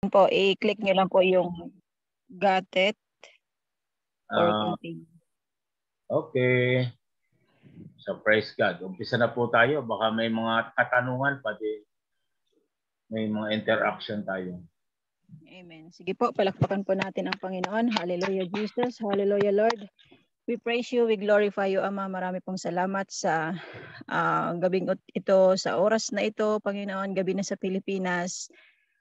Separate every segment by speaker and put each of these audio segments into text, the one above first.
Speaker 1: po, i-click nyo lang po yung got it or continue.
Speaker 2: Okay. So praise God. Umpisa na po tayo. Baka may mga katanungan, pati may mga interaction tayo.
Speaker 1: Amen. Sige po, palakpakan po natin ang Panginoon. Hallelujah, Jesus. Hallelujah, Lord. We praise you, we glorify you, Ama. Marami pong salamat sa gabing ito, sa oras na ito, Panginoon, gabi na sa Pilipinas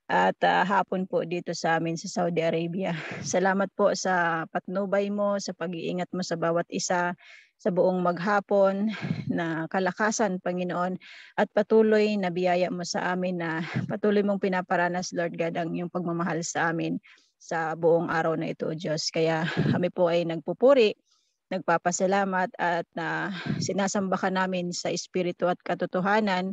Speaker 1: at hapon po dito sa amin sa Saudi Arabia. Salamat po sa patnubay mo, sa pag-iingat mo sa bawat isa, sa buong maghapon na kalakasan, Panginoon, at patuloy na biyaya mo sa amin na patuloy mong pinaparanas, Lord God, ang iyong pagmamahal sa amin sa buong araw na ito, Diyos. Kaya kami po ay nagpupuri, nagpapasalamat at sinasamba ka namin sa espiritu at katotohanan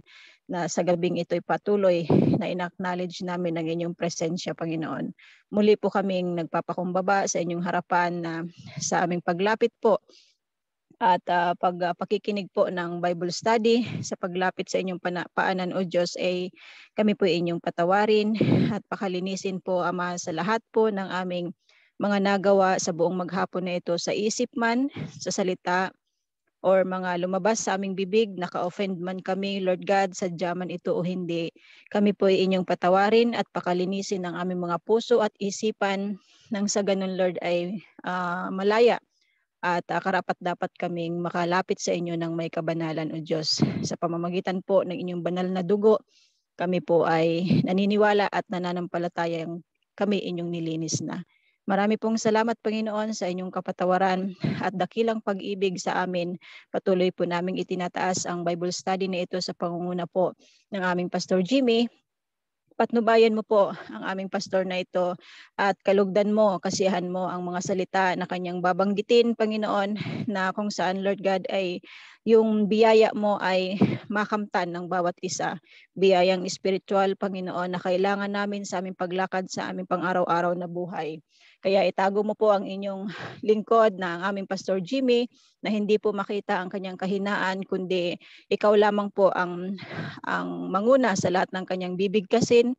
Speaker 1: na sa gabing ito'y patuloy na in-acknowledge namin ang inyong presensya, Panginoon. Muli po kaming nagpapakumbaba sa inyong harapan na sa aming paglapit po at pakikinig po ng Bible study sa paglapit sa inyong paanan o Diyos ay kami po inyong patawarin at pakalinisin po, Ama, sa lahat po ng aming mga nagawa sa buong maghapon na ito sa isip man, sa salita, or mga lumabas sa aming bibig, naka-offend man kami, Lord God, sadya man ito o hindi. Kami po ay inyong patawarin at pakalinisin ang aming mga puso at isipan nang sa ganun, Lord, ay malaya at karapat dapat kaming makalapit sa inyo ng may kabanalan o Diyos. Sa pamamagitan po ng inyong banal na dugo, kami po ay naniniwala at nananampalatayang kami inyong nilinis na. Marami pong salamat, Panginoon, sa inyong kapatawaran at dakilang pag-ibig sa amin. Patuloy po naming itinataas ang Bible study na ito sa pangunguna po ng aming Pastor Jimmy. Patnubayan mo po ang aming pastor na ito at kalugdan mo, kasiyahan mo ang mga salita na kanyang babanggitin, Panginoon, na kung saan, Lord God, ay yung biyaya mo ay makamtan ng bawat isa. Biyayang espiritual, Panginoon, na kailangan namin sa aming paglakad sa aming pang-araw-araw na buhay. Kaya itago mo po ang inyong lingkod na ang aming Pastor Jimmy na hindi po makita ang kanyang kahinaan, kundi ikaw lamang po ang manguna sa lahat ng kanyang bibigkasin.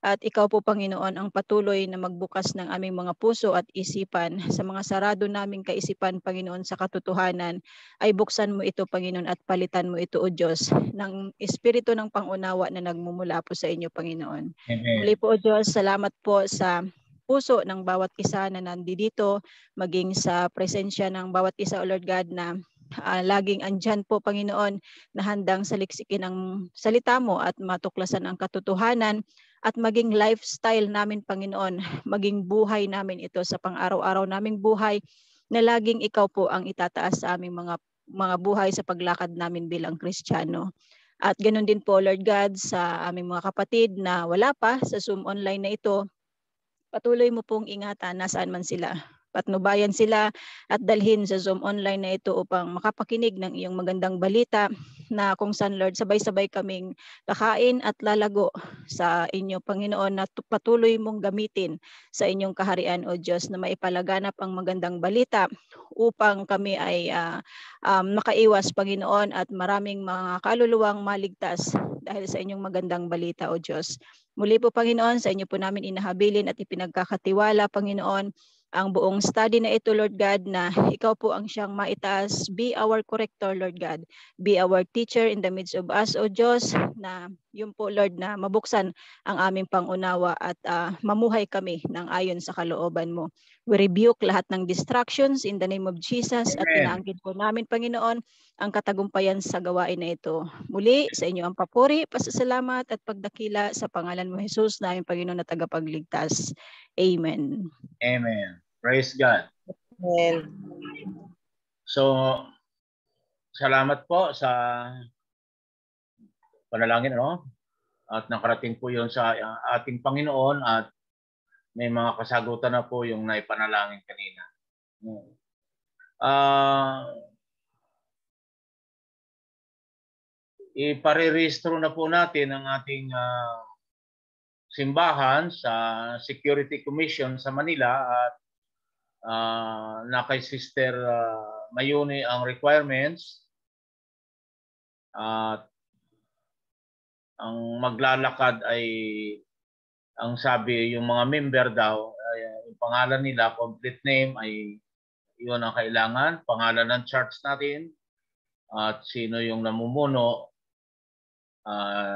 Speaker 1: At ikaw po, Panginoon, ang patuloy na magbukas ng aming mga puso at isipan sa mga sarado naming kaisipan, Panginoon, sa katotohanan, ay buksan mo ito, Panginoon, at palitan mo ito, O Diyos, ng espiritu ng pangunawa na nagmumula po sa inyo, Panginoon.
Speaker 2: Amen.
Speaker 1: Muli po, O Diyos, salamat po sa puso ng bawat isa na nandito, maging sa presensya ng bawat isa, O Lord God, na laging andyan po, Panginoon, na handang saliksikin ang salita mo at matuklasan ang katotohanan at maging lifestyle namin, Panginoon, maging buhay namin ito sa pang-araw-araw naming buhay na laging ikaw po ang itataas sa aming mga buhay sa paglakad namin bilang Kristiyano. At ganoon din po, Lord God, sa aming mga kapatid na wala pa sa Zoom online na ito, patuloy mo pong ingatan nasaan man sila. Patnubayan sila at dalhin sa Zoom online na ito upang makapakinig ng iyong magandang balita na kung saan, Lord, sabay-sabay kaming kakain at lalago sa inyo, Panginoon, na patuloy mong gamitin sa inyong kaharian, O Diyos, na maipalaganap ang magandang balita upang kami ay makaiwas, Panginoon, at maraming mga kaluluwang maligtas dahil sa inyong magandang balita, O Diyos. Muli po, Panginoon, sa inyo po namin inahabilin at ipinagkakatiwala, Panginoon, ang buong study na ito, Lord God, na ikaw po ang siyang maitaas. Be our corrector, Lord God. Be our teacher in the midst of us, O Diyos, na yun po, Lord, na mabuksan ang aming pangunawa at mamuhay kami ng ayon sa kalooban mo. We rebuke lahat ng distractions in the name of Jesus. At inaangkin po namin, Panginoon, ang katagumpayan sa gawain na ito. Muli, sa inyo ang papuri, pasasalamat at pagdakila sa pangalan mo, Jesus, na aming Panginoon na tagapagligtas. Amen.
Speaker 2: Amen. Praise God.
Speaker 1: Amen.
Speaker 2: So, salamat po sa panalangin, no? At nakarating po yun sa ating Panginoon at may mga kasagutan na po yung naipanalangin kanina. Iparirehistro na po natin ang ating simbahan sa Security Commission sa Manila at na kay Sister Mayuni ang requirements at ang maglalakad ay ang sabi, yung mga member daw, yung pangalan nila, complete name ay yun ang kailangan, pangalan ng church natin, at sino yung namumuno,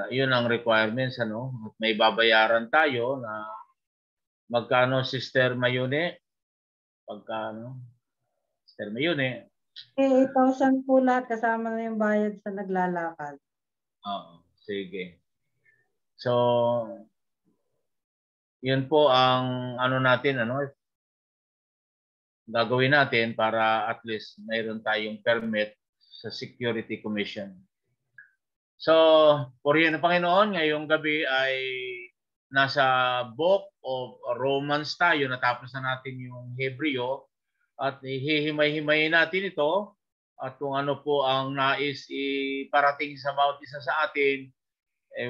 Speaker 2: yun ang requirements, ano? At may babayaran tayo na magkano, Sister Mayune? Pagkano? Sister Mayune?
Speaker 3: 8,000 po lahat kasama na yung bayad sa naglalakad.
Speaker 2: Oo, sige. So, yun po ang ano natin, ano, gagawin natin para at least mayroon tayong permit sa Security Commission. So, purihin ng Panginoon, ngayong gabi ay nasa Book of Romans tayo. Natapos na natin yung Hebreo at hihimay-himayin natin ito at kung ano po ang nais iparating sa bawat isa sa atin,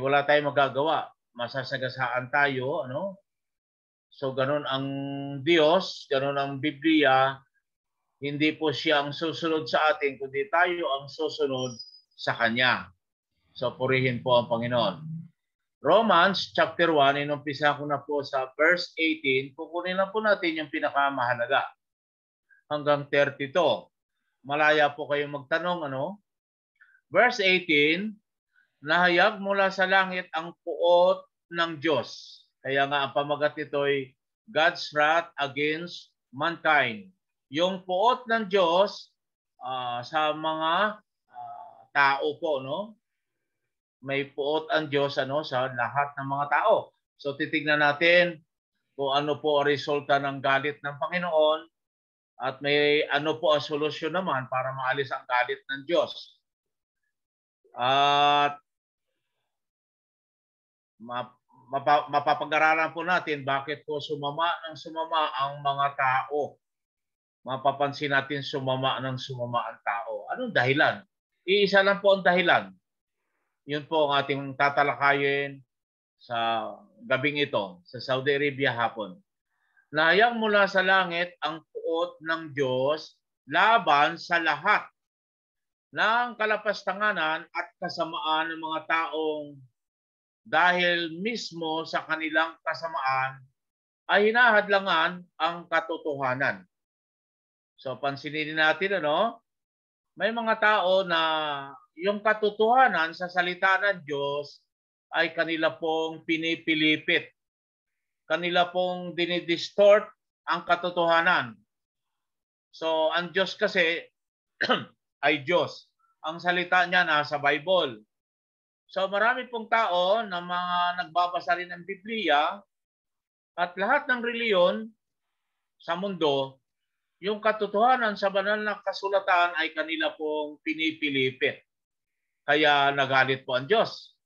Speaker 2: wala tayong magagawa. Masasagasaan tayo, ano? So, ganun ang Diyos, ganun ang Biblia. Hindi po siya ang susunod sa atin, kundi tayo ang susunod sa Kanya. So, purihin po ang Panginoon. Romans chapter 1, inumpisa ko na po sa verse 18. Kukunin lang po natin yung pinakamahalaga. Hanggang 32. Malaya po kayong magtanong, ano? Verse 18, nahayag mula sa langit ang puot ng Diyos. Kaya nga ang pamagat nito ay God's wrath against mankind. Yung puot ng Diyos sa mga tao po, no? May puot ang Diyos, ano, sa lahat ng mga tao. So titignan natin kung ano po ang resulta ng galit ng Panginoon at may ano po ang solusyon naman para maalis ang galit ng Diyos. At mapapag-aralan po natin bakit po sumama ang mga tao. Mapapansin natin sumama ang tao. Anong dahilan? Iisa lang po ang dahilan. Yun po ang ating tatalakayin sa gabing ito, sa Saudi Arabia hapon. Nahayag mula sa langit ang puot ng Diyos laban sa lahat ng kalapastanganan at kasamaan ng mga taong dahil mismo sa kanilang kasamaan ay hinahadlangan ang katotohanan. So pansinin natin, ano? May mga tao na yung katotohanan sa salita ng Diyos ay kanila pong pinipilipit. Kanila pong dinidistort ang katotohanan. So ang Diyos kasi ay Diyos. Ang salita niya nasa Bible. So marami pong tao na mga nagbabasa rin ng Biblia at lahat ng reliyon sa mundo, yung katotohanan sa banal na kasulatan ay kanila pong pinipilipit. Kaya nagalit po ang Diyos.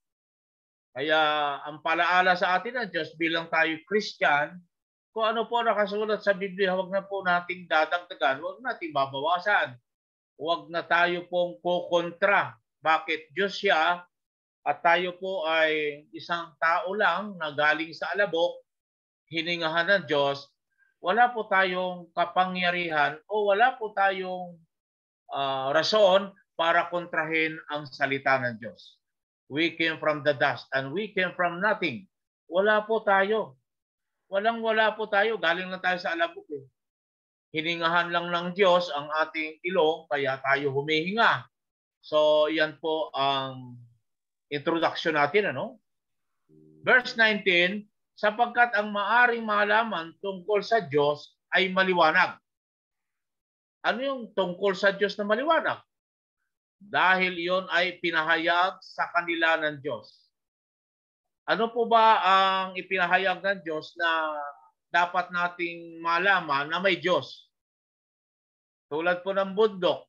Speaker 2: Kaya ang palaala sa atin ng Diyos bilang tayo Christian, kung ano po nakasulat sa Biblia, huwag na po nating dadagdagan, huwag nating babawasan. Huwag na tayo pong kukontra. Bakit? Diyos siya at tayo po ay isang tao lang na galing sa alabok, hiningahan ng Diyos. Wala po tayong kapangyarihan o wala po tayong rason para kontrahin ang salita ng Diyos. We came from the dust and we came from nothing. Wala po tayo. Wala po tayo. Galing lang tayo sa alabok. Hiningahan lang ng Diyos ang ating ilong kaya tayo humihinga. So yan po ang introduction natin, ano? Verse 19, sapagkat ang maaring malaman tungkol sa Diyos ay maliwanag. Ano yung tungkol sa Diyos na maliwanag? Dahil iyon ay pinahayag sa kanila ng Diyos. Ano po ba ang ipinahayag ng Diyos na dapat nating malaman na may Diyos? Tulad po ng bundok.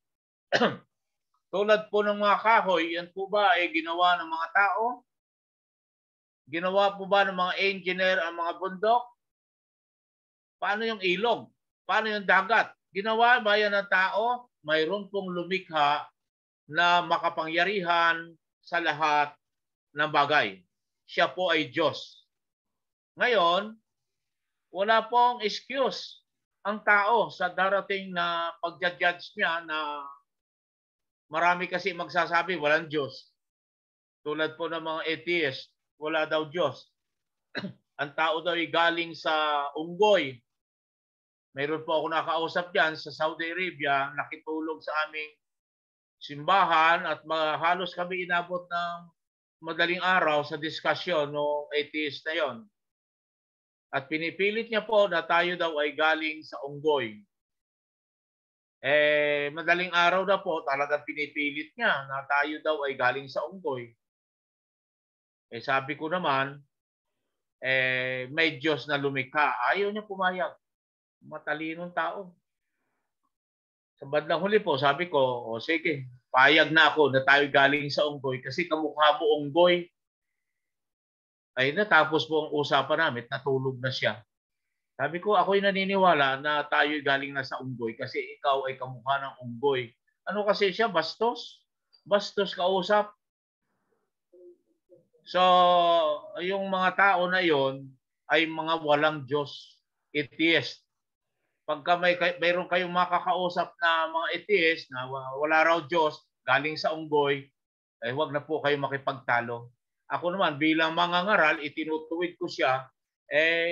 Speaker 2: Tulad po ng mga kahoy, yan po ba ay ginawa ng mga tao? Ginawa po ba ng mga engineer ang mga bundok? Paano yung ilog? Paano yung dagat? Ginawa ba yan ng tao? Mayroon pong lumikha na makapangyarihan sa lahat ng bagay. Siya po ay Diyos. Ngayon, wala pong excuse ang tao sa darating na pagja-judge niya na marami kasi magsasabi walang Diyos. Tulad po ng mga atheist, wala daw Diyos. ang tao daw ay galing sa unggoy. Mayroon po ako nakausap diyan sa Saudi Arabia, nakitulog sa aming simbahan at halos kami inabot ng madaling araw sa diskusyon ng atheist na yon. At pinipilit niya po na tayo daw ay galing sa unggoy. Madaling araw na po, talagang pinipilit niya na tayo daw ay galing sa unggoy. Sabi ko naman, may Diyos na lumikha. Ayaw niya pumayag. Matalinong tao. Sa bandang huli po, sabi ko, o sige, payag na ako na tayo galing sa unggoy kasi kamukha mo unggoy. Ay natapos po ang usapan namin, natulog na siya. Sabi ko, ako'y naniniwala na tayo galing na sa unggoy kasi ikaw ay kamukha ng unggoy. Ano kasi siya? Bastos? Bastos kausap. So, yung mga tao na yon ay mga walang Diyos, atheist. Pagka mayroon kayong makakausap na mga atheist na wala raw Diyos, galing sa unggoy, ay wag na po kayo makipagtalo. Ako naman bilang mangangaral, itinutuwid ko siya,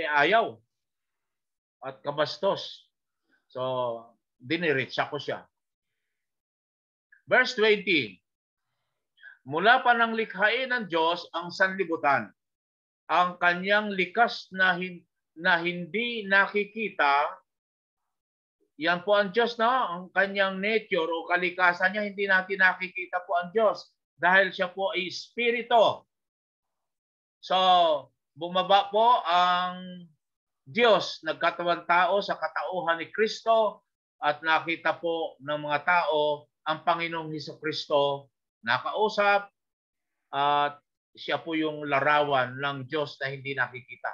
Speaker 2: ayaw. At kabastos. So, diniretsa ko siya. Verse 20. Mula pa ng likhain ng Diyos ang sanlibutan, ang kanyang likas na hindi nakikita, yan po ang Diyos, no? Ang kanyang nature o kalikasan niya, hindi natin nakikita po ang Diyos dahil siya po ay espiritu. So, bumaba po ang Diyos, nagkatawan tao sa katauhan ni Kristo at nakita po ng mga tao ang Panginoong Hesukristo nakausap at siya po yung larawan ng Diyos na hindi nakikita.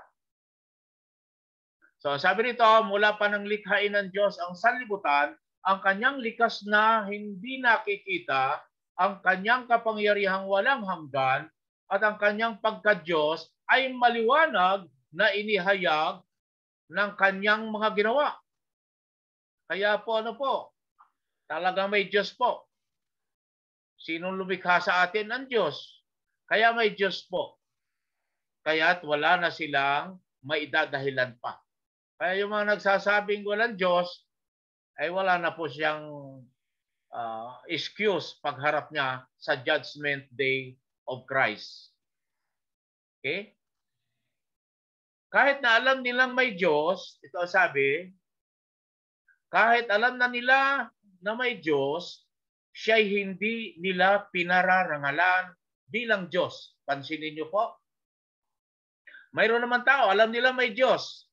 Speaker 2: So sabi nito, mula pa ng likhain ng Diyos ang sanlibutan, ang kanyang likas na hindi nakikita, ang kanyang kapangyarihang walang hanggan, at ang kanyang pagka-Diyos ay maliwanag na inihayag ng kanyang mga ginawa. Kaya po talaga may Diyos po. Sinong lumikha sa atin? Ang Diyos. Kaya may Diyos po. Kaya't wala na silang maidadahilan pa. Kaya yung mga nagsasabing walang Diyos, ay wala na po siyang excuse pagharap niya sa Judgment Day of Christ. Okay? Kahit na alam nilang may Diyos, ito sabi, kahit alam na nila na may Diyos, siya'y hindi nila pinararangalan bilang Diyos. Pansinin niyo po. Mayroon naman tao, alam nila may Diyos.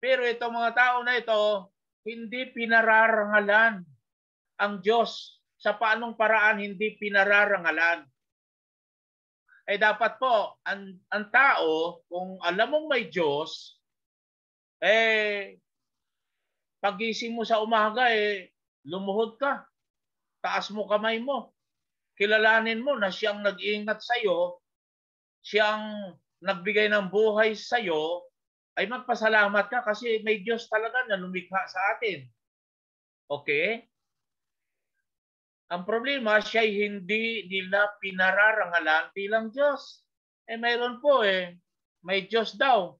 Speaker 2: Pero itong mga tao na ito, hindi pinararangalan ang Diyos. Sa paanong paraan hindi pinararangalan? Dapat po, ang tao, kung alam mong may Diyos, pagising mo sa umaga, lumuhod ka. Taas mo kamay mo. Kilalanin mo na siyang nag-iingat sa iyo, siyang nagbigay ng buhay sa iyo, ay magpasalamat ka kasi may Diyos talaga na lumikha sa atin. Okay? Ang problema, siya'y hindi nila pinararangalan bilang Diyos. Mayroon po may Diyos daw.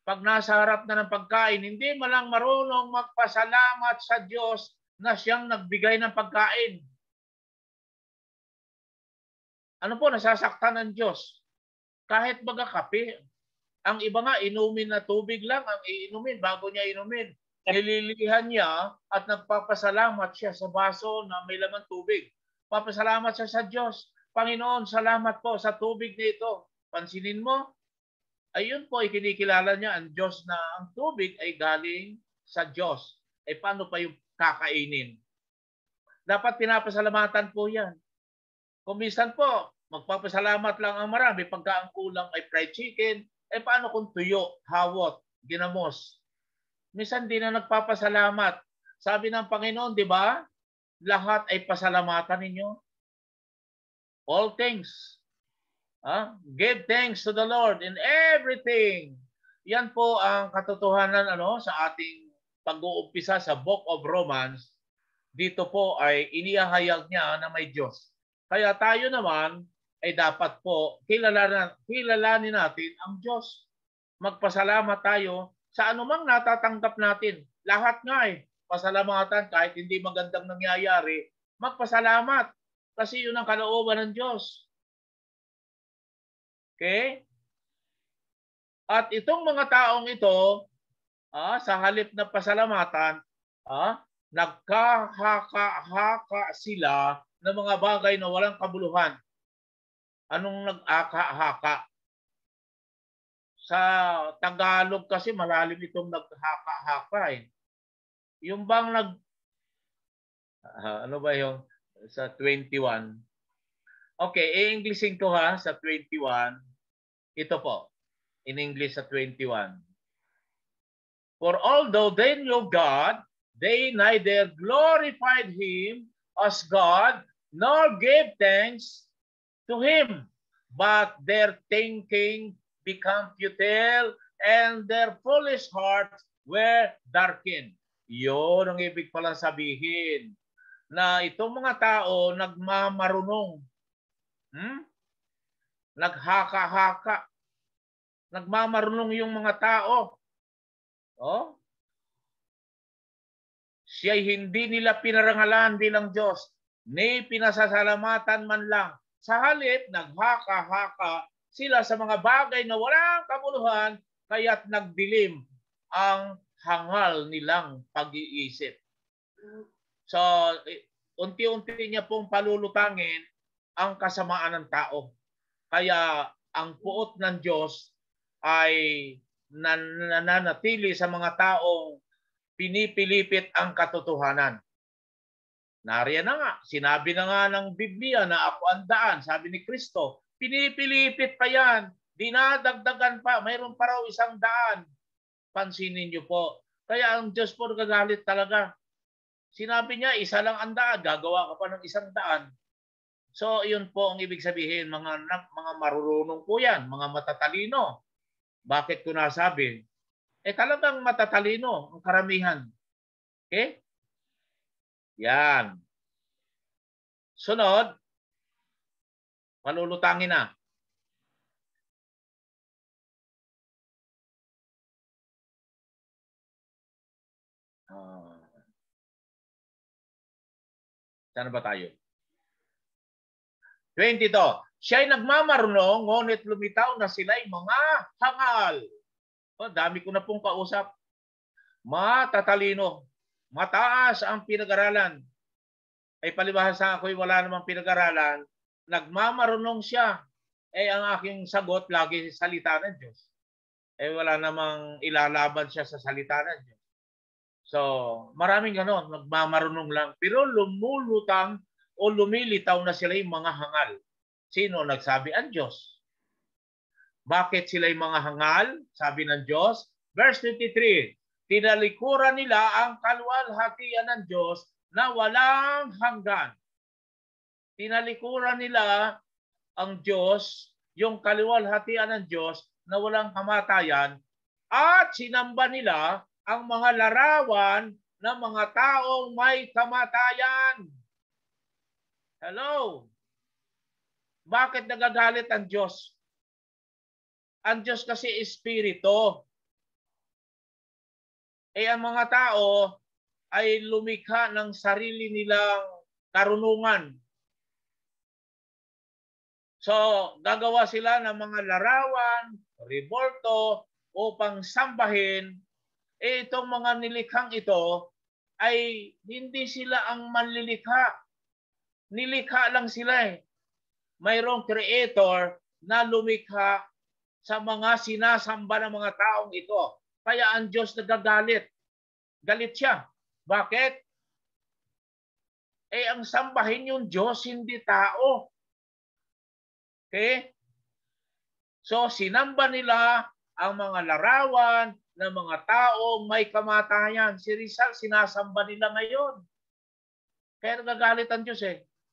Speaker 2: Pag nasa harap na ng pagkain, hindi malang marunong magpasalamat sa Diyos na siyang nagbigay ng pagkain. Ano po, nasasaktan ng Diyos. Kahit baga kape, ang iba nga inumin na tubig lang ang iinumin bago niya inumin. Nililihan niya at nagpapasalamat siya sa baso na may laman tubig. Papasalamat siya sa Diyos. Panginoon, salamat po sa tubig nito. Pansinin mo, ayun po, ikinikilala niya ang Diyos na ang tubig ay galing sa Diyos. Paano pa yung kakainin? Dapat pinapasalamatan po yan. Kung minsan po, magpapasalamat lang ang marami pagka ang kulang ay fried chicken, paano kung tuyo, hawot, ginamos? Minsan di na nagpapasalamat. Sabi ng Panginoon, di ba? Lahat ay pasalamatan ninyo. All things. Give thanks to the Lord in everything. Yan po ang katotohanan sa ating pag-uumpisa sa Book of Romans. Dito po ay inihahayag niya na may Diyos. Kaya tayo naman ay dapat po kilalanin natin ang Diyos. magpasalamat tayo sa anumang natatanggap natin. Lahat nga pasalamatan kahit hindi magandang nangyayari, magpasalamat. Kasi yun ang kalooban ng Diyos. Okay? At itong mga taong ito, sa halip na pasalamatan, nagkahaka-haka sila ng mga bagay na walang kabuluhan. Anong nag-aka-haka? Sa Tagalog kasi malalim itong naghaka-haka . Yung bang ano ba yung sa 21? Okay, i-Englishin ko sa 21. Ito po, in English sa 21. For although they knew God, they neither glorified Him as God, nor gave thanks to Him, but their thinking became futile, and their foolish hearts were darkened. Yun ang ibig palang sabihin, na itong mga tao nagmamarunong, naghaka-haka, nagmamarunong yung mga tao. Siya'y hindi nila pinarangalan bilang Diyos, ni pinasasalamatan man lang. Sa halip, naghaka-haka sila sa mga bagay na walang kabuluhan, kaya't nagdilim ang hangal nilang pag-iisip. So, unti-unti niya pong palulutangin ang kasamaan ng tao. Kaya ang puot ng Diyos ay nananatili sa mga taong pinipilipit ang katotohanan. Nariyan na nga, sinabi na nga ng Biblia na ako ang daan, sabi ni Kristo, pinipilipit pa yan, dinadagdagan pa, mayroon pa raw 100. Pansinin niyo po. Kaya ang Diyos po nagagalit talaga. Sinabi niya, 1 lang ang daan, gagawa ka pa ng 100. So, yun po ang ibig sabihin, mga marurunong po yan, mga matatalino. Bakit ko nasabi? Talagang matatalino ang karamihan. Okay? Yan. Sunod, malulutangin na. Saan ba tayo? 22. Siya'y nagmamarunong, ngunit lumitaw na sila'y mga hangal. Dami ko na pong kausap. Matatalino. Mataas ang pinag-aralan. Palibhasa ako'y wala namang pinag-aralan. Nagmamarunong siya. Ang aking sagot, lagi salita ng Diyos. Wala namang ilalaban siya sa salita ng Diyos. So, maraming ganon, nagmamarunong lang. Pero lumulutang o lumilitaw na sila yung mga hangal. Sino nagsabi? Ang Diyos. Bakit sila yung mga hangal? Sabi ng Diyos. Verse 23, tinalikuran nila ang kaluwalhatian ng Diyos na walang hanggan. Tinalikuran nila ang Diyos, yung kaluwalhatian ng Diyos na walang kamatayan, at sinamba nila ang mga larawan ng mga taong may kamatayan. Hello? Bakit nagagalit ang Diyos? Ang Diyos kasi espiritu. Ang mga tao ay lumikha ng sarili nilang karunungan. So, gagawa sila ng mga larawan, revolto, upang sambahin. Itong mga nilikhang ito ay hindi sila ang manlilikha. Nilikha lang sila Mayroong creator na lumikha sa mga sinasamba ng mga taong ito. Kaya ang Diyos nagagalit. Galit siya. Bakit? Ang sambahin yung Diyos, hindi tao. Okay? So, sinamba nila ang mga larawan ng mga tao may kamatayan. Si Rizal, sinasamba nila ngayon. Kaya nagagalit ang Diyos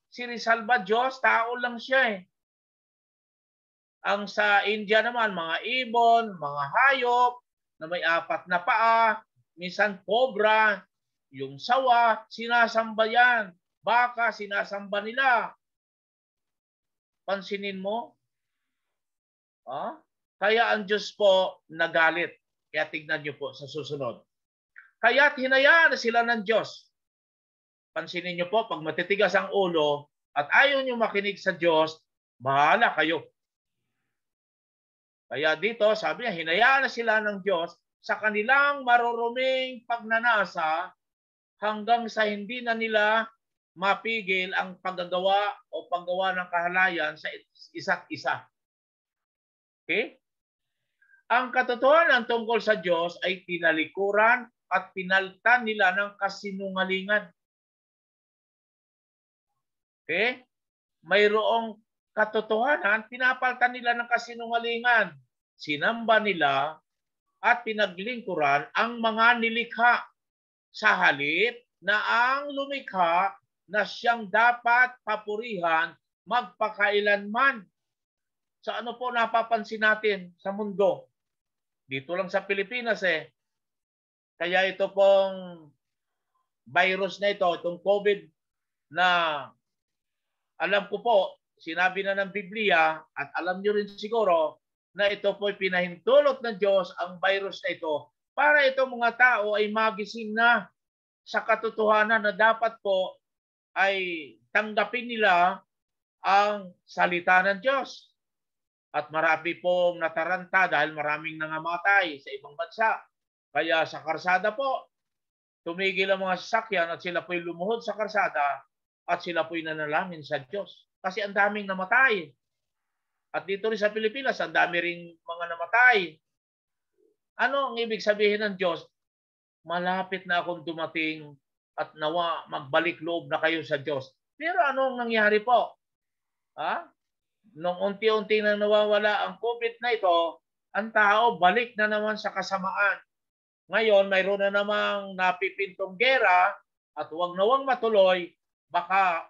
Speaker 2: Si Rizal ba Diyos? Tao lang siya Ang sa India naman, mga ibon, mga hayop na may 4 na paa, minsan cobra, yung sawa, sinasamba yan. Baka, sinasamba nila. Pansinin mo? Kaya ang Diyos po nagalit. Kaya tignan niyo po sa susunod. Kaya hinayaan na sila ng Diyos. Pansinin niyo po, pag matitigas ang ulo at ayaw niyo makinig sa Diyos, bahala kayo. Kaya dito, sabi niya, hinayaan na sila ng Diyos sa kanilang maruruming pagnanasa hanggang sa hindi na nila mapigil ang paggagawa o paggawa ng kahalayan sa isa't isa. Okay? Ang katotohanan tungkol sa Diyos ay tinalikuran at pinaltan nila ng kasinungalingan. Okay? Mayroong katotohanan, pinapaltan nila ng kasinungalingan. Sinamba nila at pinaglingkuran ang mga nilikha sa halip na ang lumikha na siyang dapat papurihan magpakailanman. Sa ano po napapansin natin sa mundo? Dito lang sa Pilipinas eh. Kaya ito pong virus na ito, itong COVID na alam ko po, sinabi na ng Biblia at alam nyo rin siguro na ito po'y pinahintulot ng Diyos ang virus na ito para itong mga tao ay magising na sa katotohanan na dapat po ay tanggapin nila ang salita ng Diyos. At marami pong nataranta dahil maraming nangamatay sa ibang bansa. Kaya sa karsada po, tumigil ang mga sasakyan at sila po'y lumuhod sa karsada at sila po'y nanalangin sa Diyos. Kasi ang daming namatay. At dito rin sa Pilipinas, ang dami ring mga namatay. Ano ang ibig sabihin ng Diyos? Malapit na akong dumating at nawa magbalik loob na kayo sa Diyos. Pero anong nangyari po? Nung unti-unti na nawawala ang COVID na ito, ang tao balik na naman sa kasamaan. Ngayon, mayroon na namang napipintong gera at huwag nawang matuloy, baka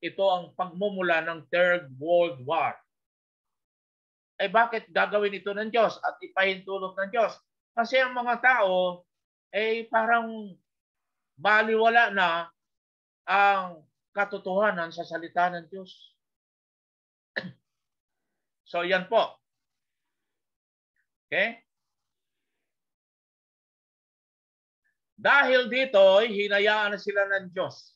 Speaker 2: ito ang pagmumula ng Third World War. Eh bakit gagawin ito ng Diyos at ipahintulot ng Diyos? Kasi ang mga tao ay parang baliwala na ang katotohanan sa salita ng Diyos. So yan po. Okay? Dahil dito, hinayaan na sila ng Diyos.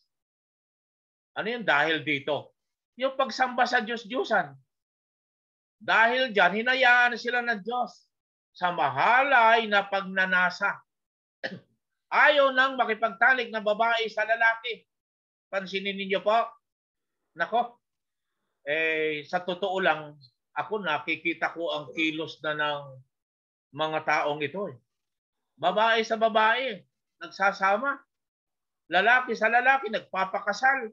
Speaker 2: Ano yung dahil dito? Yung pagsamba sa Diyos-Diyusan. Dahil dyan, hinayaan na sila ng Diyos sa mahalay na pagnanasa. Ayaw nang makipagtalik na babae sa lalaki. Pansinin ninyo po. Nako, sa totoo lang, ako nakikita ko ang kilos na ng mga taong ito. Babae sa babae, nagsasama. Lalaki sa lalaki, nagpapakasal.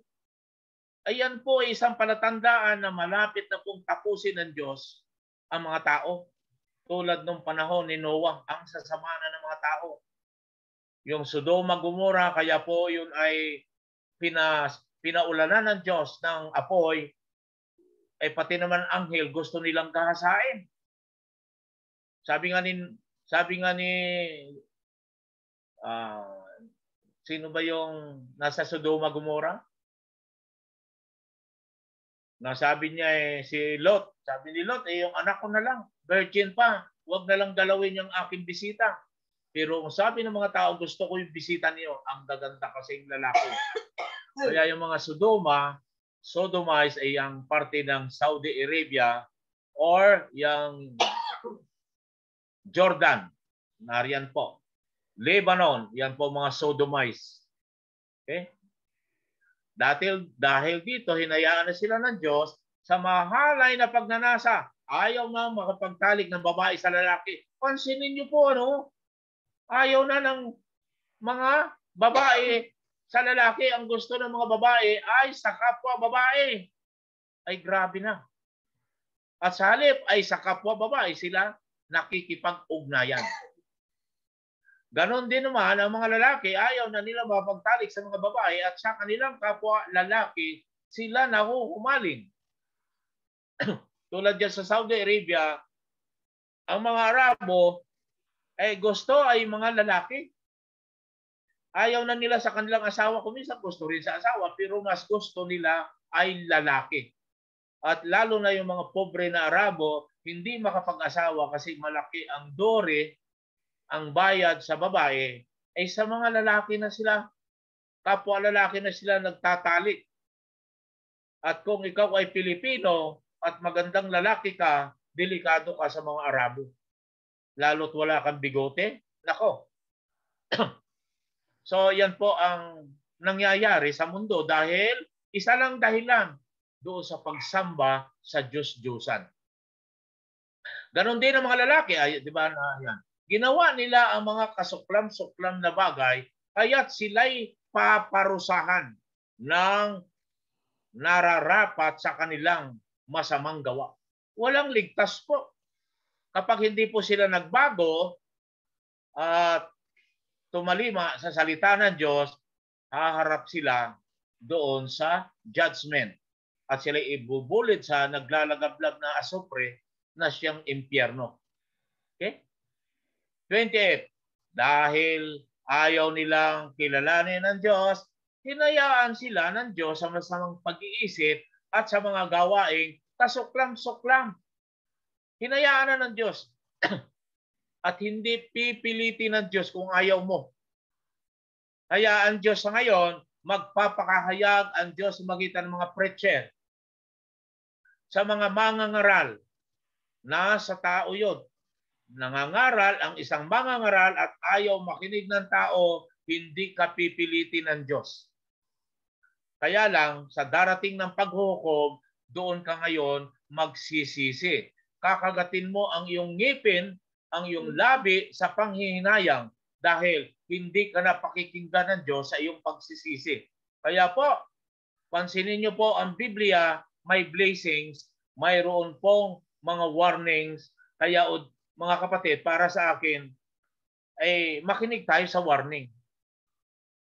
Speaker 2: Ayan po ay isang palatandaan na malapit na pong tapusin ng Diyos ang mga tao. Tulad nung panahon ni Noah, ang sasama na ng mga tao. Yung Sodoma, Gomora, kaya po yun ay pinaulanan ng Diyos ng apoy, ay pati naman anghel gusto nilang kahasain. Sabi nga ni sino ba yung nasa Sodoma, Gomora? Nasabi niya si Lot. Sabi ni Lot, yung anak ko na lang, virgin pa, huwag na lang galawin yung aking bisita. Pero kung sabi ng mga tao, gusto ko yung bisita niyo, ang gaganda kasing lalaki. Kaya yung mga Sodomites ay ang parte ng Saudi Arabia or yung Jordan. Nariyan po. Lebanon, yan po mga Sodomites. Okay? Dahil dito, hinayaan na sila ng Diyos sa mahalay na pagnanasa. Ayaw na makapagtalik ng babae sa lalaki. Pansinin niyo po, ayaw na ng mga babae sa lalaki. Ang gusto ng mga babae ay sa kapwa babae. Ay grabe na. At sa halip ay sa kapwa babae sila nakikipag-ugnayan. Ganon din naman ang mga lalaki, ayaw na nila mapagtalik sa mga babae at sa kanilang kapwa lalaki, sila nahuhumaling. Tulad dyan sa Saudi Arabia, ang mga Arabo ay gusto ay mga lalaki. Ayaw na nila sa kanilang asawa, kuminsan gusto rin sa asawa, pero mas gusto nila ay lalaki. At lalo na yung mga pobre na Arabo, hindi makapag-asawa kasi malaki ang dore, ang bayad sa babae, ay sa mga lalaki na sila, kapwa lalaki na sila nagtatalik. At kung ikaw ay Pilipino at magandang lalaki ka, delikado ka sa mga Arabo. Lalo't wala kang bigote. Nako. So yan po ang nangyayari sa mundo dahil isa lang dahilan doon sa pagsamba sa Diyos-Diyosan. Ganon din ang mga lalaki, ay, di ba na yan. Ginawa nila ang mga kasuklam-suklam na bagay, kaya't sila'y paparusahan ng nararapat sa kanilang masamang gawa. Walang ligtas po. Kapag hindi po sila nagbago at tumalima sa salita ng Diyos, haharap sila doon sa judgment. At sila ibubulit sa naglalagablab na asupre na siyang impyerno. Okay? 28. Dahil ayaw nilang kilalanin ng Diyos, hinayaan sila ng Diyos sa masamang pag-iisip at sa mga gawaing kasuklam-suklam. Hinayaan na ng Diyos. At hindi pipilitin ng Diyos kung ayaw mo. Kaya ang Diyos sa ngayon, magpapakahayag ang Diyos sa magitan ng mga preacher, sa mga mangangaral, na sa tao yun. Nangangaral ang isang mangangaral at ayaw makinig ng tao, hindi ka pipilitin ng Diyos. Kaya lang, sa darating ng paghuhukom, doon ka ngayon magsisisi. Kakagatin mo ang iyong ngipin, ang iyong labi sa panghihinayang dahil hindi ka na pakikinggan ng Diyos sa iyong pagsisisi. Kaya po, pansinin niyo po ang Biblia, may blessings, mayroon pong mga warnings. Kaya mga kapatid, para sa akin, ay makinig tayo sa warning.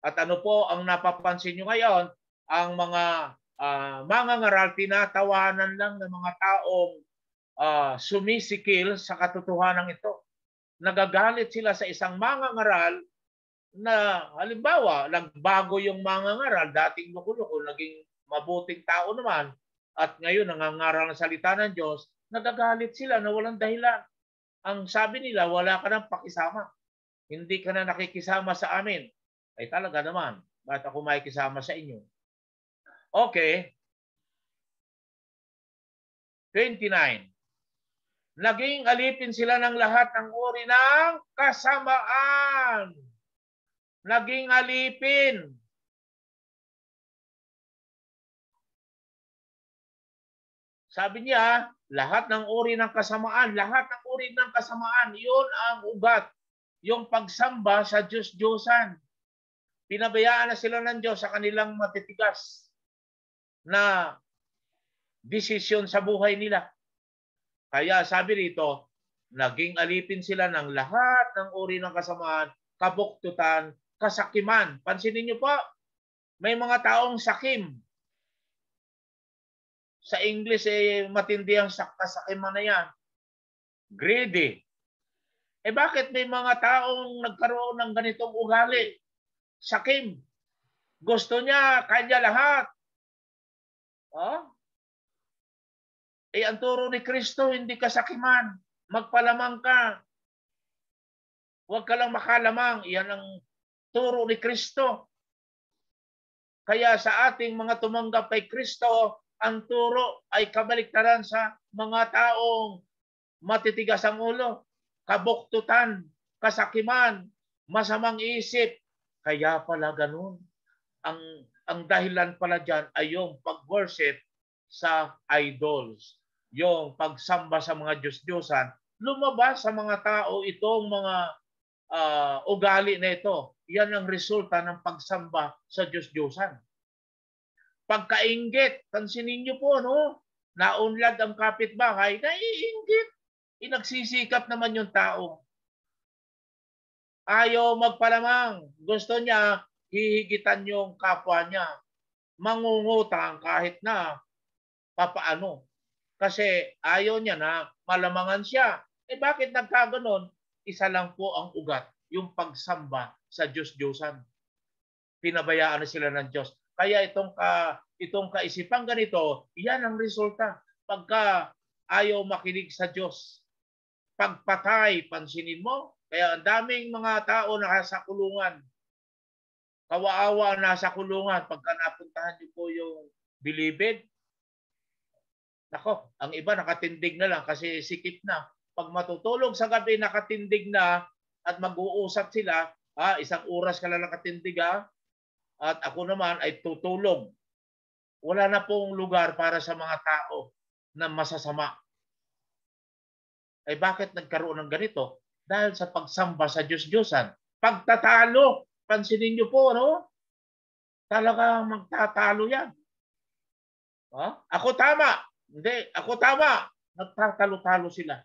Speaker 2: At ano po ang napapansin nyo ngayon, ang mga mangangaral, tinatawanan lang ng mga taong sumisikil sa katotohanan ito. Nagagalit sila sa isang mangangaral na halimbawa, nagbago yung mangangaral, dating loko-loko, naging mabuting tao naman, at ngayon nangangaral ng salita ng Diyos, nagagalit sila na walang dahilan. Ang sabi nila, wala ka nang pakisama. Hindi ka na nakikisama sa amin. Ay talaga naman, bakit ako makikisama sa inyo? Okay. 29. Naging alipin sila ng lahat ng uri ng kasamaan. Naging alipin. Sabi niya, lahat ng uri ng kasamaan, yun ang ugat. Yung pagsamba sa Diyos-Diyosan. Pinabayaan na sila ng Diyos sa kanilang matitigas na desisyon sa buhay nila. Kaya sabi rito, naging alipin sila ng lahat ng uri ng kasamaan, kabuktutan, kasakiman. Pansinin niyo po, may mga taong sakim. Sa English, matindi ang kasakiman na yan. Greedy. Bakit may mga taong nagkaroon ng ganitong ugali? Sakim. Gusto niya, kanya lahat. Ang turo ni Kristo, hindi kasakiman. Magpalamang ka. Huwag ka lang makalamang. Iyan ang turo ni Kristo. Kaya sa ating mga tumanggap kay Kristo, ang turo ay kabaliktaran sa mga taong matitigas ang ulo, kabuktutan, kasakiman, masamang isip. Kaya pala ganun. Ang dahilan pala dyan ay yung pag-worship sa idols. Yung pagsamba sa mga Diyos-Diyosan. Lumabas sa mga tao itong mga ugali na ito. Yan ang resulta ng pagsamba sa Diyos-Diyosan. Pagkainggit, pansinin niyo po, no? Naunlad ang kapitbahay, naiinggit. Nagsisikap naman yung tao. Ayaw magpalamang. Gusto niya, hihigitan yung kapwa niya. Mangungutang kahit na papaano. Kasi ayaw niya na malamangan siya. Bakit nagkaganon? Isa lang po ang ugat, yung pagsamba sa Diyos-Diyosan. Pinabayaan na sila ng Diyos. Kaya itong kaisipang ganito, yan ang resulta. Pagka ayaw makinig sa Diyos. Pagpatay, pansinin mo, kaya ang daming mga tao nasa kulungan. Kawaawa nasa kulungan. Pagka napuntahan niyo po yung Bilibid, nako, ang iba nakatindig na lang kasi sikip na. Pag matutulog sa gabi, nakatindig na at mag-uusap sila, isang oras ka lang nakatindig at ako naman ay tutulog. Wala na pong lugar para sa mga tao na masasama. Ay bakit nagkaroon ng ganito? Dahil sa pagsamba sa Diyos-Diyosan. Pagtatalo, pansinin niyo po, ano? Talagang magtatalo yan. Ako tama. Hindi, ako tama. Nagtatalo-talo sila.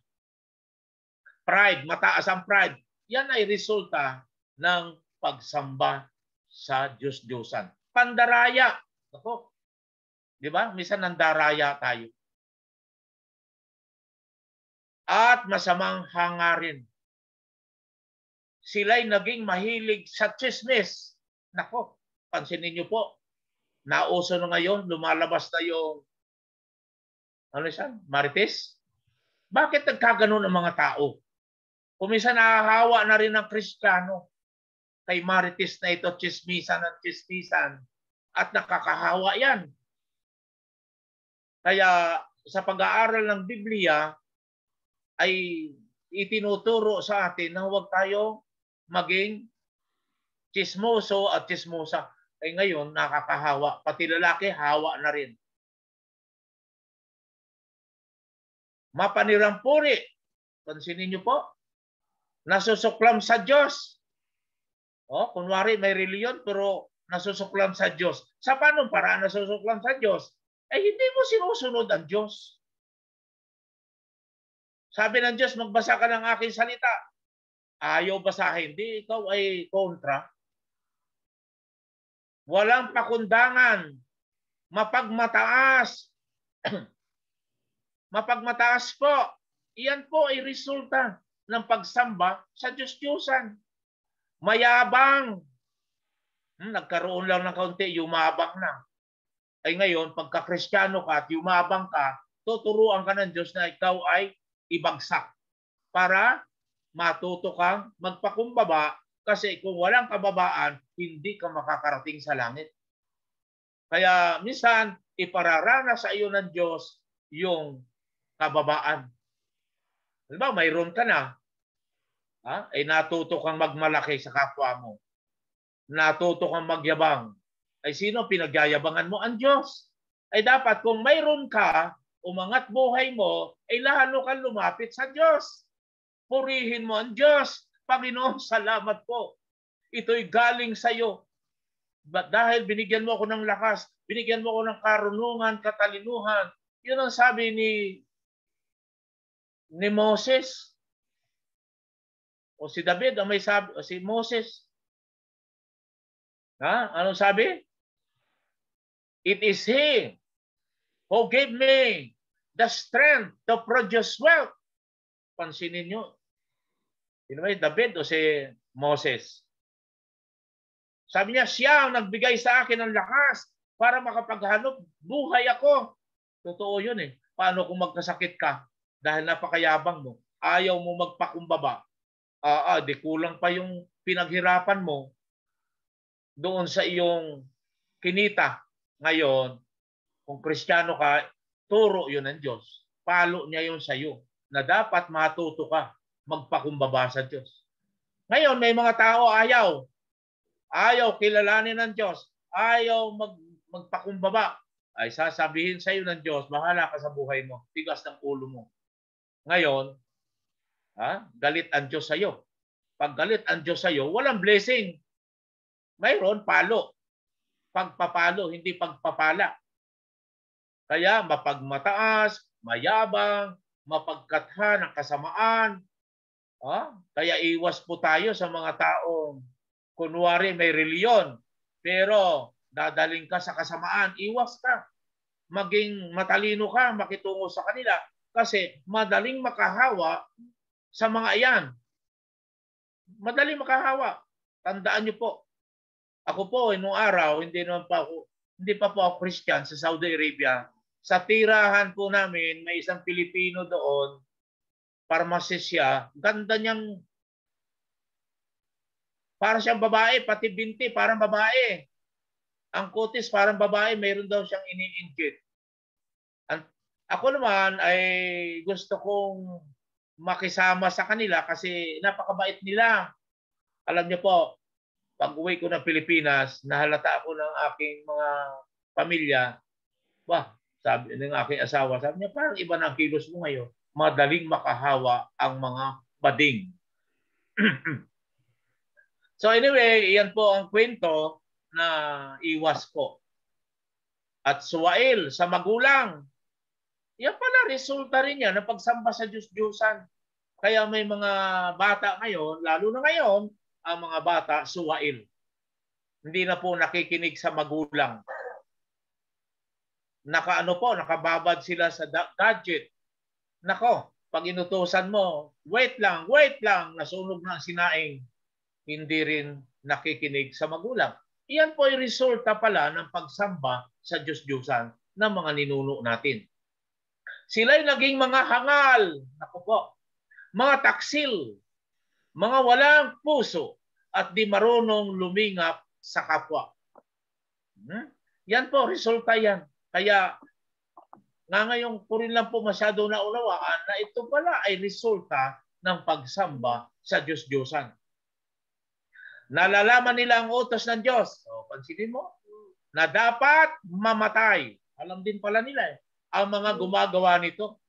Speaker 2: Pride, mataas ang pride. Yan ay resulta ng pagsamba sa Diyos-Diyosan. Pandaraya. Ako, di ba? Minsan nandaraya tayo. At masamang hangarin. Sila'y naging mahilig sa chismis. Nako, pansinin niyo po. Nauso na ngayon, lumalabas na yung Marites? Bakit nagkaganon ang mga tao? Kuminsan nahahawa na rin ng Kristiyano kay Marites na ito, chismisan at chismisan. At nakakahawa yan. Kaya sa pag-aaral ng Biblia ay itinuturo sa atin na huwag tayo maging chismoso at chismosa. Ay ngayon nakakahawa. Pati lalaki hawa na rin. Mapanirampuri. Pansinin niyo po. Nasusuklam sa Diyos. Kunwari may reliyon pero nasusuklam sa Diyos. Sa paano paraan nasusuklam sa Diyos? Ay hindi mo sinusunod ang Diyos. Sabi ng Diyos, magbasa ka ng aking salita. Ayaw basahin. Hindi, ikaw ay kontra. Walang pakundangan. Mapagmataas. Mapagmataas po. Iyan po ay resulta ng pagsamba sa Diyos-Diyosan. Mayabang. Nagkaroon lang ng kaunti, yumabang na. Ay ngayon, pagka-Kristiyano ka at yumabang ka, tuturuan ka ng Diyos na ikaw ay ibagsak para matuto kang magpakumbaba kasi kung walang kababaan, hindi ka makakarating sa langit. Kaya minsan, ipararana sa iyo ng Diyos yung kababaan. Diba, mayroon ka na, ay natuto kang magmalaki sa kapwa mo. Natuto kang magyabang. Ay sino pinagyayabangan mo? Ang Diyos. Ay dapat kung mayroon ka, umangat buhay mo, ay lalo kang lumapit sa Diyos. Purihin mo ang Diyos. Panginoon, salamat po. Ito'y galing sa iyo. Dahil binigyan mo ako ng lakas, binigyan mo ako ng karunungan, katalinuhan. Yun ang sabi ni Moses. O si David, ang may sabi, o si Moses. Anong sabi? It is He who gave me the strength to produce wealth. Pansinin nyo. Sino ba yung David o si Moses? Sabi niya, siya ang nagbigay sa akin ng lakas para makapaghanap buhay ako. Totoo yun eh. Paano kung magkasakit ka dahil napakayabang mo? Ayaw mo magpakumbaba. Di kulang pa yung pinaghirapan mo doon sa iyong kinita. Ngayon, kung Kristiyano ka, turo yun ng Diyos. Palo niya yun sa iyo na dapat matuto ka magpakumbaba sa Diyos. Ngayon, may mga tao ayaw. Ayaw kilalanin ng Diyos. Ayaw magpakumbaba. Ay sasabihin sa iyo ng Diyos, bahala ka sa buhay mo. Tigas ng ulo mo. Ngayon, galit ang Diyos sa iyo. Pag galit ang Diyos sa iyo, walang blessing. Mayroon palo. Pagpapalo, hindi pagpapala. Kaya mapagmataas, mayabang, mapagkatha ng kasamaan. Kaya iwas po tayo sa mga taong kunwari may reliyon, pero dadaling ka sa kasamaan, iwas ka. Maging matalino ka, makitungo sa kanila. Kasi madaling makahawa sa mga iyan. Madaling makahawa. Tandaan niyo po. Ako po, noong araw, hindi pa po ako Christian sa Saudi Arabia. Sa tirahan po namin, may isang Pilipino doon, pharmacist siya, ganda niyang, para siyang babae, pati binti, parang babae. Ang kutis, parang babae, mayroon daw siyang ini-inject. Ako naman ay gusto kong makisama sa kanila kasi napakabait nila. Alam niyo po, pag uwi ko ng Pilipinas, nahalata ako ng aking mga pamilya. Wah, sabi ng aking asawa, sabi niya, parang iba na ang kilos mo ngayon. Madaling makahawa ang mga bading. So anyway, yan po ang kwento na iwas ko. At suwail sa magulang. Yan pala, resulta rin yan ng pagsamba sa Diyos-Diyosan. Kaya may mga bata ngayon, lalo na ngayon, ang mga bata suwail. Hindi na po nakikinig sa magulang. Nakababad sila sa gadget. Nako, pag inutusan mo, wait lang, nasunog na ang sinaing. Hindi rin nakikinig sa magulang. Iyan po ay resulta pala ng pagsamba sa Diyos-Diyosan ng mga ninuno natin. Sila'y naging mga hangal, naku po, mga taksil, mga walang puso, at di marunong lumingap sa kapwa. Yan po, resulta yan. Kaya nga ngayon ko rin lang po masyado naunawaan na ito pala ay resulta ng pagsamba sa Diyos-Diyosan. Nalalaman nila ang utos ng Diyos. So, pansinin mo, na dapat mamatay. Alam din pala nila ang mga gumagawa nito.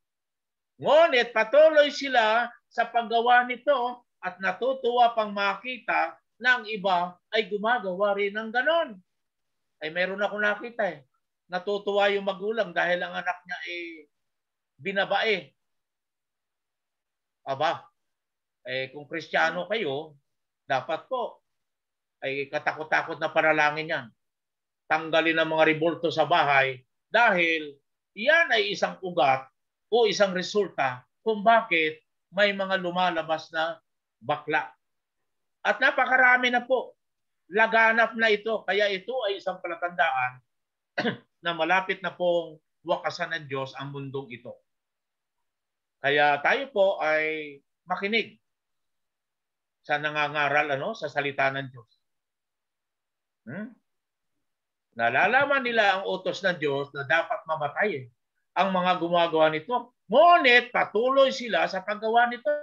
Speaker 2: Ngunit patuloy sila sa paggawa nito at natutuwa pang makita na ang iba ay gumagawa rin ng ganon. Ay meron akong nakita Natutuwa yung magulang dahil ang anak niya binabae. Aba, kung Kristiyano kayo, dapat po ay katakot-takot na panalangin yan. Tanggalin ang mga rebolto sa bahay dahil yan ay isang ugat o isang resulta kung bakit may mga lumalabas na bakla. At napakarami na po. Laganap na ito. Kaya ito ay isang palatandaan na malapit na pong wakasan ng Diyos ang mundong ito. Kaya tayo po ay makinig sa nangangaral sa salita ng Diyos. Nalalaman nila ang utos ng Diyos na dapat mamatay ang mga gumagawa nito. Ngunit patuloy sila sa paggawa nito.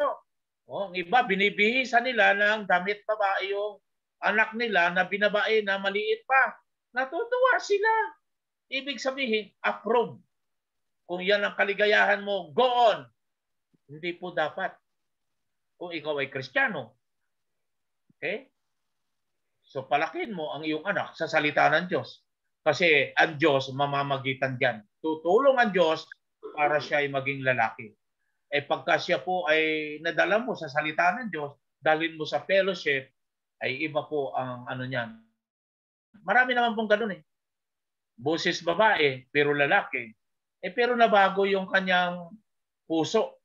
Speaker 2: Ang iba, binibihisan nila ng damit babae yung anak nila na binabae na maliit pa. Natutuwa sila. Ibig sabihin, approve. Kung yan ang kaligayahan mo, go on. Hindi po dapat. Kung ikaw ay Kristiyano. Okay? So palakin mo ang iyong anak sa salita ng Diyos. Kasi ang Diyos mamamagitan diyan. Tutulong ang Diyos para siya ay maging lalaki. Pagka siya po ay nadala mo sa salita ng Diyos, dalhin mo sa fellowship, ay iba po ang niyan. Marami naman pong ganun Boses babae, pero lalaki. Pero nabago yung kanyang puso.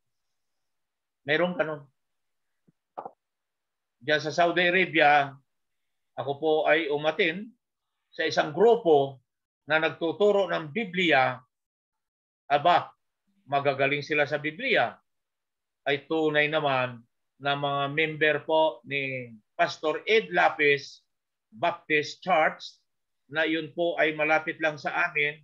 Speaker 2: Merong ganun. Diyan sa Saudi Arabia, ako po ay umatin sa isang grupo na nagtuturo ng Biblia. Aba, magagaling sila sa Biblia. Ay tunay naman na mga member po ni Pastor Ed Lapis Baptist Church na yun po ay malapit lang sa amin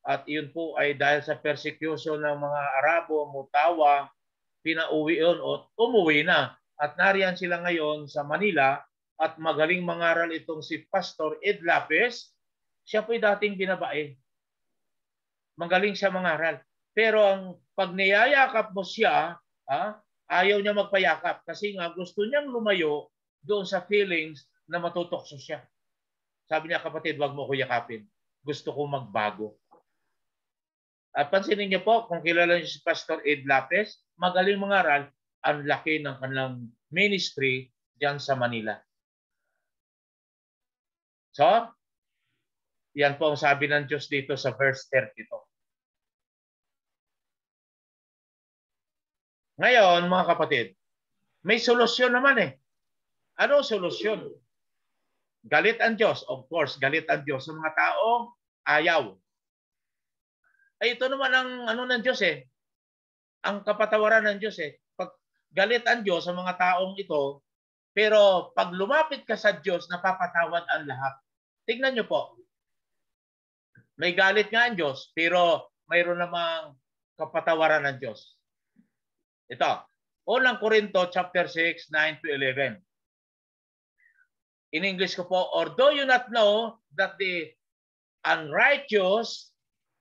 Speaker 2: at yun po ay dahil sa persecution ng mga Arabo, Mutawa, pinauwi yun o umuwi na. At nariyan sila ngayon sa Manila at magaling mangaral itong si Pastor Ed Lapis. Siya po'y dating binabae. Magaling siya mangaral. Pero ang pag niyayakap mo siya, ayaw niya magpayakap kasi nga gusto niyang lumayo doon sa feelings na matutokso siya. Sabi niya, kapatid, wag mo ko yakapin. Gusto ko magbago. At pansinin niyo po, kung kilala niyo si Pastor Ed Lapis, magaling mangaral, ang laki ng kanilang ministry diyan sa Manila. So, yan po ang sabi ng Diyos dito sa verse 32. Ngayon, mga kapatid, may solusyon naman Ano solusyon? Galit ang Diyos. Of course, galit ang Diyos sa mga taong ayaw. Ay ito naman ang ano ng Diyos eh. Ang kapatawaran ng Diyos eh. Pag galit ang Diyos sa mga taong ito, pero pag lumapit ka sa Diyos, napapatawad ang lahat. Tingnan nyo po. May galit nga ang Diyos, pero mayroon namang kapatawaran ng Diyos. Ito, unang Korinto chapter 6, 9 to 11. In English ko po, or do you not know that the unrighteous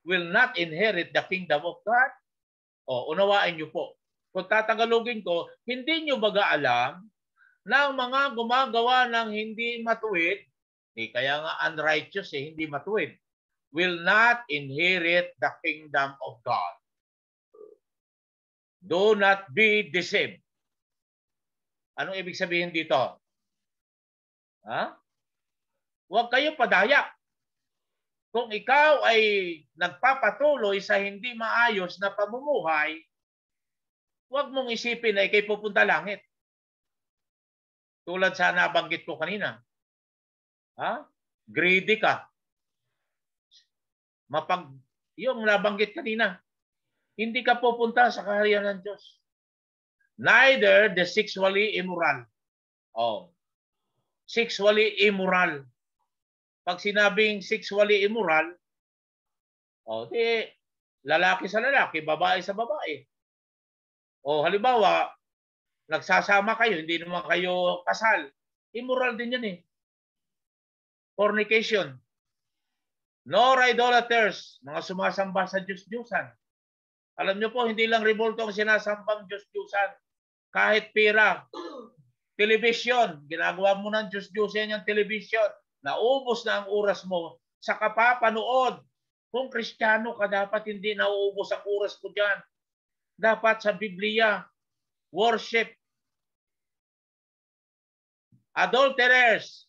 Speaker 2: will not inherit the kingdom of God? O, unawain niyo po. Kung tatagalogin ko, hindi niyo baga alam na ang mga gumagawa ng hindi matuwid, kaya nga unrighteous hindi matuwid, will not inherit the kingdom of God. Do not be deceived. Anong ibig sabihin dito? Ha? Huwag kayo padaya. Kung ikaw ay nagpapatuloy sa hindi maayos na pamumuhay, huwag mong isipin na ikay pupunta langit. Tulad sa nabanggit ko kanina. Ha? Greedy ka. Yung nabanggit kanina, hindi ka pupunta sa kaharian ng Diyos. Neither the sexually immoral. Oh. Sexually immoral. Pag sinabing sexually immoral, di lalaki sa lalaki, babae sa babae. O halimbawa, nagsasama kayo, hindi naman kayo kasal. Immoral din yan eh. Fornication. Nor idolaters, mga sumasamba sa Diyos-Diyusan. Alam niyo po, hindi lang rebulto ang sinasambang Diyos-Diyusan. Kahit pera, television, ginagawa mo ng Diyos-Diyusan yung television. Naubos na ang oras mo sa kapapanood. Kung Kristiyano ka, dapat hindi nauubos ang oras ko dyan. Dapat sa Biblia, worship. Adulterers.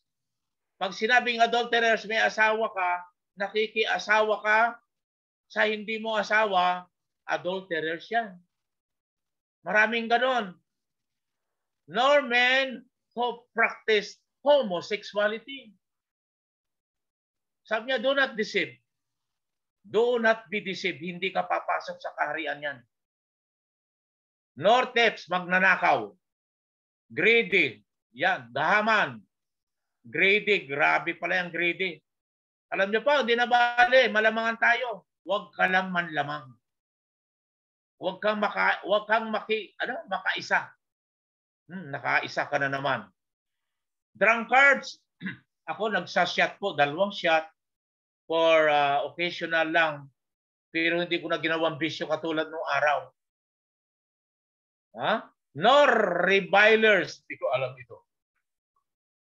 Speaker 2: Pag sinabing adulterers, may asawa ka, nakikiasawa ka sa hindi mo asawa, adulterers yan. Maraming ganon. Nor men who practice homosexuality. Sabi niya, do not deceive. Do not be deceived. Hindi ka papasok sa kaharian yan. Nor thefts, magnanakaw. Greedy. Yan, gahaman. Greedy, grabe pala yung greedy. Alam niyo pa, hindi na bale, malamangan tayo. Huwag ka lang manlamang. Huwag kang makaisa. Nakaisa ka na naman. Drunkards, ako nagsasyat po, 2 shot for occasional lang. Pero hindi ko na ginawang bisyo katulad nung araw. Nor revilers, hindi ko alam ito.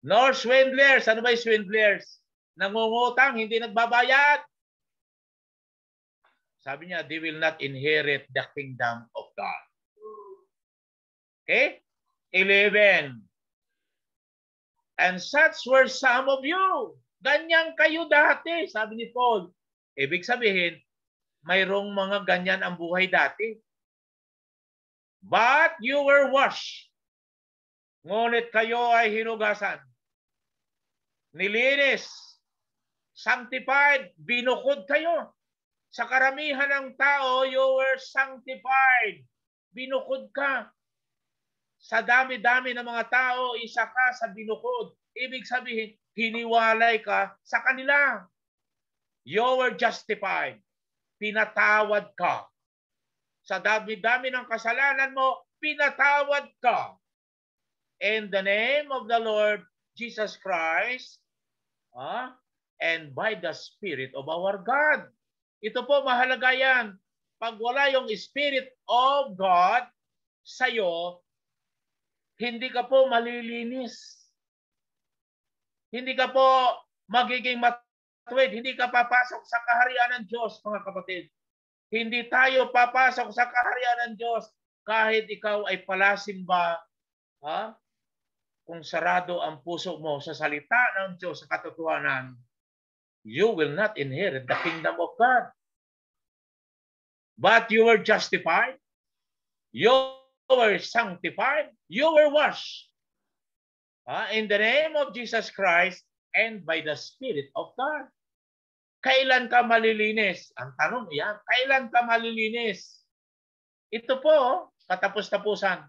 Speaker 2: Nor swindlers, ano ba yung swindlers? Nangungutang, hindi nagbabayad. Sabi niya, they will not inherit the kingdom of God. Okay? 11. And such were some of you. Ganyan kayo dati, sabi ni Paul. Ibig sabihin, mayroong mga ganyan ang buhay dati. But you were washed. Ngunit kayo ay hinugasan. Nilinis. Sanctified. Binukod kayo. Sa karamihan ng tao, you were sanctified. Binukod ka. Sa dami-dami ng mga tao, isa ka sa binukod. Ibig sabihin, hiniwalay ka sa kanila. You were justified. Pinatawad ka. Sa dami-dami ng kasalanan mo, pinatawad ka. In the name of the Lord Jesus Christ, and by the Spirit of our God. Ito po, mahalaga yan. Pag wala yung Spirit of God sa'yo, hindi ka po malilinis. Hindi ka po magiging matuwid. Hindi ka papasok sa kaharian ng Diyos, mga kapatid. Hindi tayo papasok sa kaharian ng Diyos kahit ikaw ay palasimba. Kung sarado ang puso mo sa salita ng Diyos sa katotohanan, you will not inherit the kingdom of God. But you were justified. You were sanctified. You were washed. In the name of Jesus Christ and by the Spirit of God. Kailan ka malilinis? Ang tanong yan, kailan ka malilinis? Ito po, katapos-tapusan.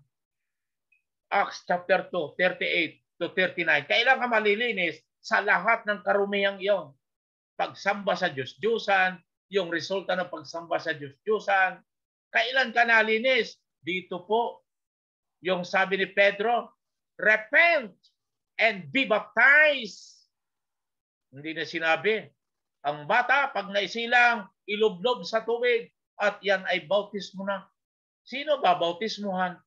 Speaker 2: Acts chapter 2, 38 to 39. Kailan ka malilinis? Sa lahat ng karumihang iyon. Pagsamba sa Diyos-Diyusan, yung resulta ng pagsamba sa Diyos-Diyusan. Kailan ka nalinis? Dito po, yung sabi ni Pedro, repent and be baptized. Hindi na sinabi, ang bata, pag naisilang, ilublob sa tubig at yan ay bautismo na. Sino ba bautismuhan?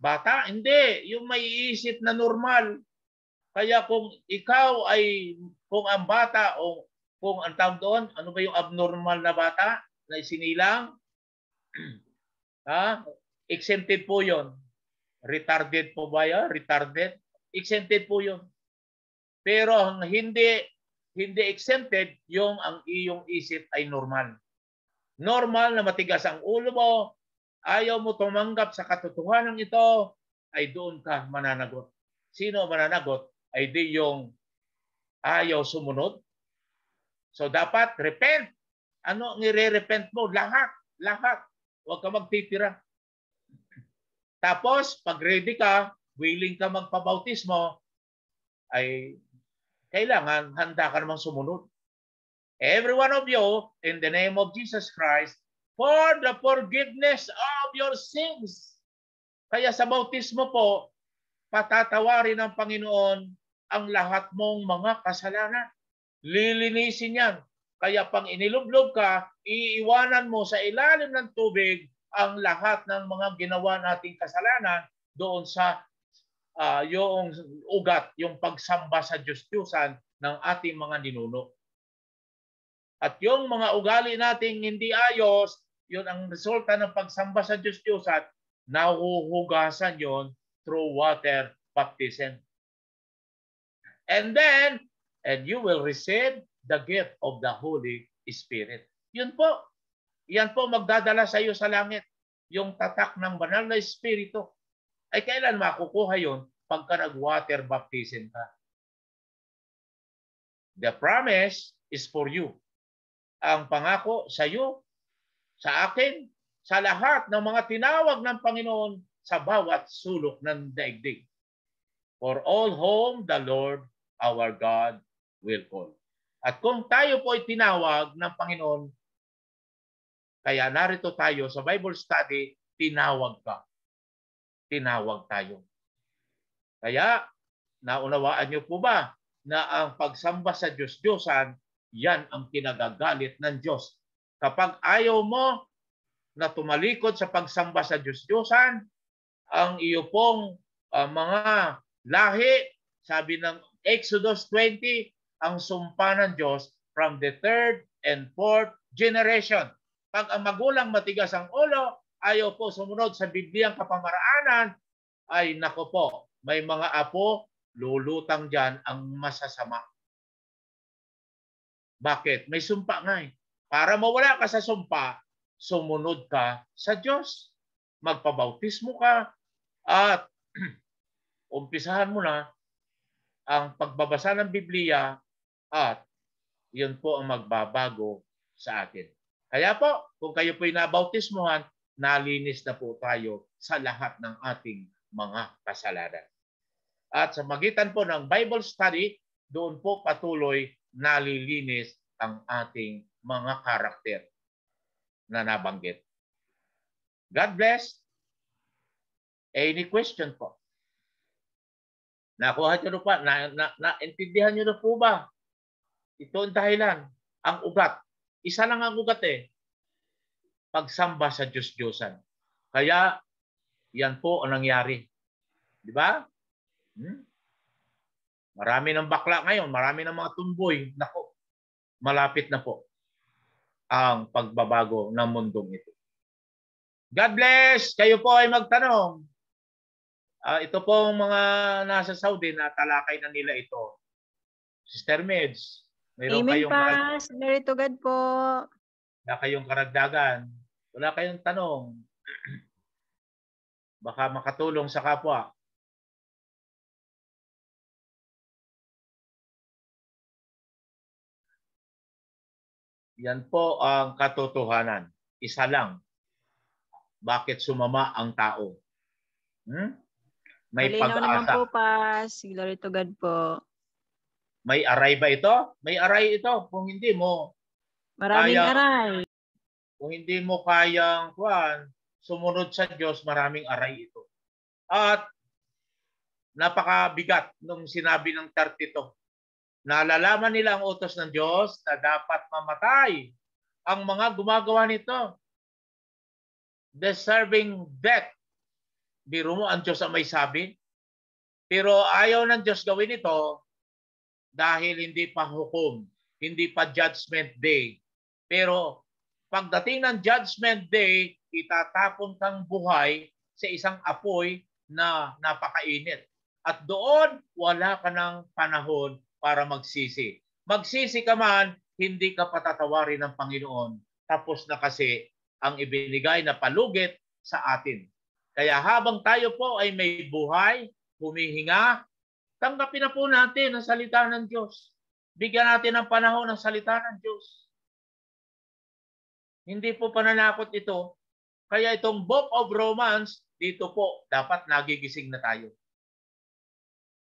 Speaker 2: Bata? Hindi. Yung may iisip na normal. Kaya kung ikaw ay, kung ang bata o kung ang tawag doon, ano ba yung abnormal na bata na isinilang? Exempted po yon. Retarded po ba yan? Retarded? Exempted po yon. Pero ang hindi exempted, yung ang iyong isip ay normal. Normal na matigas ang ulo mo, ayaw mo tumanggap sa katotohanan ito, ay doon ka mananagot. Sino mananagot? Ay di yung ayaw sumunod. So dapat repent. Ano ang nire-repent mo? Lahat. Lahat. Huwag ka magtitira. Tapos, pag ready ka, willing ka magpabautismo, ay kailangan handa ka namang sumunod. Every one of you, in the name of Jesus Christ, for the forgiveness of your sins. Kaya sa bautismo po, patatawarin ng Panginoon ang lahat mong mga kasalanan. Lilinisin yan. Kaya pang inilublob ka, iiwanan mo sa ilalim ng tubig ang lahat ng mga ginawa nating kasalanan doon sa yung ugat, yung pagsamba sa Diyos-Diyusan ng ating mga ninuno. At yung mga ugali nating hindi ayos, yun ang resulta ng pagsamba sa Diyos-Diyusan, nahuhugasan yon through water baptism. And you will receive the gift of the Holy Spirit. Yun po. Yan po magdadala sa iyo sa langit. Yung tatak ng banal na Espiritu. Ay kailan makukuha yun? Pagka nag-water baptism ka. The promise is for you. Ang pangako sa iyo, sa akin, sa lahat ng mga tinawag ng Panginoon sa bawat sulok ng daigdig. For all whom the Lord our God will call. At kung tayo po ay tinawag ng Panginoon, kaya narito tayo sa Bible study, tinawag ka. Tinawag tayo. Kaya, naunawaan niyo po ba na ang pagsamba sa Diyos-Diyosan, yan ang kinagagalit ng Diyos. Kapag ayaw mo na tumalikod sa pagsamba sa Diyos-Diyosan, ang iyo pong mga lahi, sabi ng Exodus 20, ang sumpa ng Diyos from the third and fourth generation. Pag ang magulang matigas ang ulo, ayaw po sumunod sa Bibliang kapamaraanan, ay nako po, may mga apo, lulutang dyan ang masasama. Bakit? May sumpa nga eh. Para mawala ka sa sumpa, sumunod ka sa Diyos. Magpabautismo ka at umpisahan mo na ang pagbabasa ng Biblia at yun po ang magbabago sa atin. Kaya po, kung kayo po'y nabautismuhan, nalinis na po tayo sa lahat ng ating mga kasalanan. At sa magitan po ng Bible study, doon po patuloy nalilinis ang ating mga karakter na nabanggit. God bless. Any question po? Nakuha nyo pa? Naintindihan nyo na po ba? Ito ang dahilan. Ang ugat. Isa lang ang ugat eh. Pagsamba sa Diyos-Diyosan. Kaya, yan po ang nangyari. Di ba? Marami ng bakla ngayon. Marami ng mga tumboy. Nako, malapit na po ang pagbabago ng mundong ito. God bless! Kayo po ay magtanong. Ito po mga nasa Saudi na talakay na nila ito. Sister Meds, mayroon
Speaker 1: Amen,
Speaker 2: kayong
Speaker 1: Pas. Glory to God po.
Speaker 2: wala kayong karagdagan. Wala kayong tanong. Baka makatulong sa kapwa. Yan po ang katotohanan. Isa lang. Bakit sumama ang tao? May
Speaker 1: Malinaw naman po,
Speaker 2: pag-asa.
Speaker 1: Pas. Glory to God po.
Speaker 2: May aray ba ito? May aray ito. Kung hindi mo
Speaker 1: Maraming
Speaker 2: kaya,
Speaker 1: aray.
Speaker 2: kung hindi mo kayang sumunod sa Diyos, maraming aray ito. At napakabigat nung sinabi ng 32. Nalalaman nila ang utos ng Diyos na dapat mamatay ang mga gumagawa nito. Deserving death. Biro mo, ang Diyos ang may sabi. Pero ayaw ng Diyos gawin ito dahil hindi pa hukom, hindi pa judgment day. Pero pagdating ng judgment day, itatapon kang buhay sa isang apoy na napakainit. At doon, wala ka ng panahon para magsisi. Magsisi ka man, hindi ka patatawarin ng Panginoon. Tapos na kasi ang ibinigay na palugit sa atin. Kaya habang tayo po ay may buhay, humihinga, tanggapin na po natin ang salita ng Diyos. Bigyan natin ng panahon ng salita ng Diyos. Hindi po pananakot ito. Kaya itong Book of Romans, dito po dapat nagigising na tayo.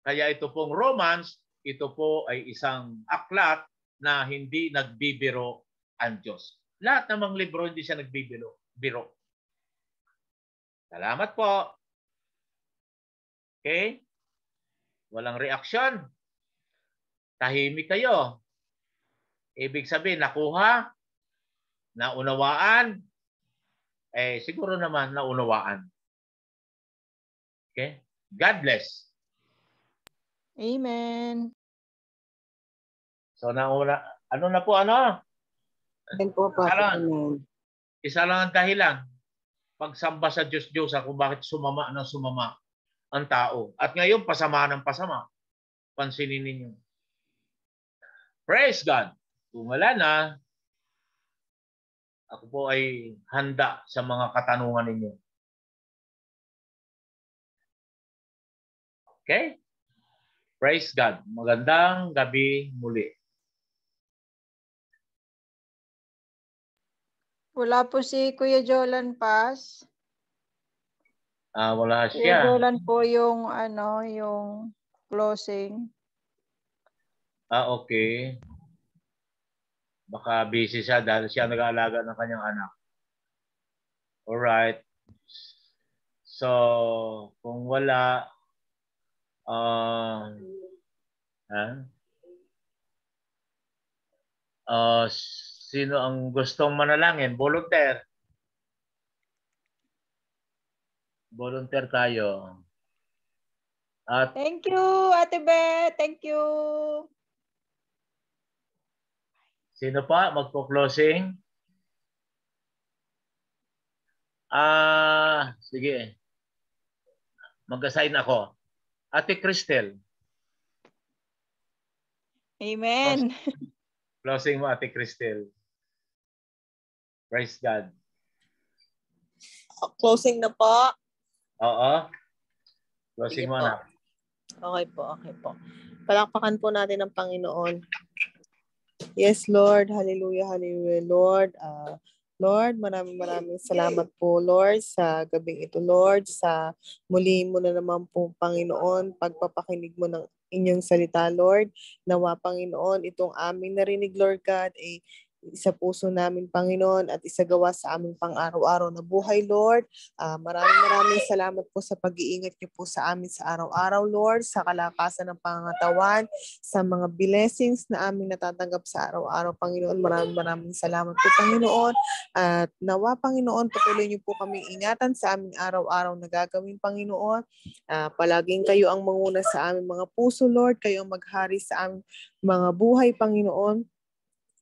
Speaker 2: Kaya ito pong Romans, ito po ay isang aklat na hindi nagbibiro ang Diyos. Lahat namang libro hindi siya nagbibiro. Salamat po. Okay? Walang reaksyon. Tahimik kayo. Ibig sabihin, nakuha, naunawaan, siguro naman naunawaan. Okay? God bless.
Speaker 1: Amen.
Speaker 2: So, ano na po, ano?
Speaker 3: Amen po, Pastor.
Speaker 2: Isa lang ang dahilan. Pagsamba sa Diyos-Diyosa kung bakit sumama ang tao. At ngayon, pasama ng pasama. Pansinin ninyo. Praise God. Kung wala na, ako po ay handa sa mga katanungan ninyo. Okay? Praise God. Magandang gabi muli.
Speaker 1: Wala po si Kuya Jolan, Pas.
Speaker 2: Wala
Speaker 1: Kuya
Speaker 2: siya.
Speaker 1: Jolan po yung yung closing.
Speaker 2: Okay. Baka busy siya dahil siya nag-aalaga ng kanyang anak. Alright. So, kung wala, sino ang gustong manalangin? Volunteer. Volunteer tayo. At
Speaker 1: Thank you, Ate Beth. Thank you.
Speaker 2: sino pa magpo-closing? Sige. Mag-assign ako. Ate Cristel.
Speaker 1: Amen.
Speaker 2: Closing mo, Ate Cristel. Praise God.
Speaker 4: Closing na po.
Speaker 2: Oo. Closing
Speaker 4: Sige
Speaker 2: mo
Speaker 4: po.
Speaker 2: na.
Speaker 4: Okay po. Palakpakan po natin ang Panginoon. Yes, Lord. Hallelujah, hallelujah, Lord. Lord, maraming salamat po, Lord, sa gabing ito, Lord, sa muli mo na naman po, Panginoon, pagpapakinig mo ng inyong salita, Lord. Nawa, Panginoon, itong aming narinig, Lord God, isa puso namin, Panginoon, at isagawa sa aming pang-araw-araw na buhay, Lord. Maraming salamat po sa pag-iingat niyo po sa amin sa araw-araw, Lord, sa kalakasan ng pangangatawan, sa mga blessings na aming natatanggap sa araw-araw, Panginoon. Maraming salamat po, Panginoon. At nawa, Panginoon, patuloy niyo po kaming ingatan sa aming araw-araw na gagawin, Panginoon. Palaging kayo ang manguna sa aming mga puso, Lord. Kayo ang maghari sa aming mga buhay, Panginoon.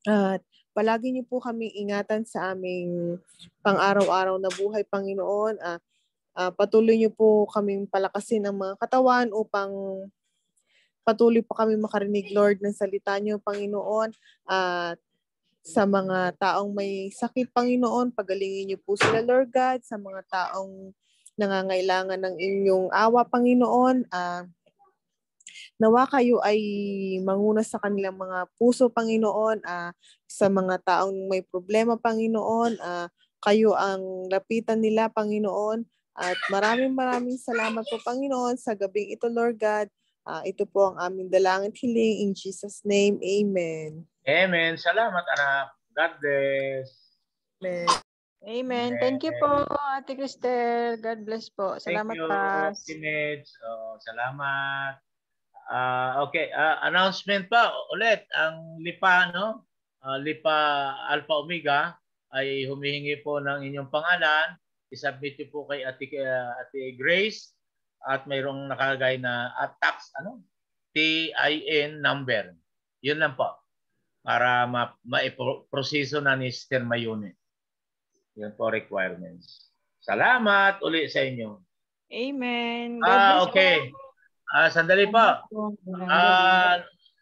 Speaker 4: At palagi niyo po kaming ingatan sa aming pang-araw-araw na buhay, Panginoon. Patuloy niyo po kaming palakasin ang mga katawan upang patuloy po kami makarinig, Lord, ng salita niyo, Panginoon. At sa mga taong may sakit, Panginoon, pagalingin niyo po sila, Lord God. Sa mga taong nangangailangan ng inyong awa, Panginoon, Nawa kayo ay manguna sa kanilang mga puso, Panginoon, sa mga taong may problema, Panginoon. Kayo ang lapitan nila, Panginoon. At maraming salamat po, Panginoon, sa gabing ito, Lord God. Ito po ang aming dalangin hiling. In Jesus' name, Amen.
Speaker 2: Amen. Salamat, anak. God bless.
Speaker 4: Amen.
Speaker 1: Amen. Thank you po, Ate Cristel. God bless po. Salamat,
Speaker 2: Thank you,
Speaker 1: Pas.
Speaker 2: Teenage. Salamat. Okay, announcement pa ulit. Ang LIPA, no? LIPA Alpha Omega ay humihingi po ng inyong pangalan. I-submit niyo po kay Ate Grace at mayroong nakalagay na tax, TIN number. Yun lang po. Para ma-proseso na ni Sister Mayune. Yun po requirements. Salamat uli sa inyo.
Speaker 1: Amen. God bless
Speaker 2: Okay.
Speaker 1: po.
Speaker 2: Sandali po.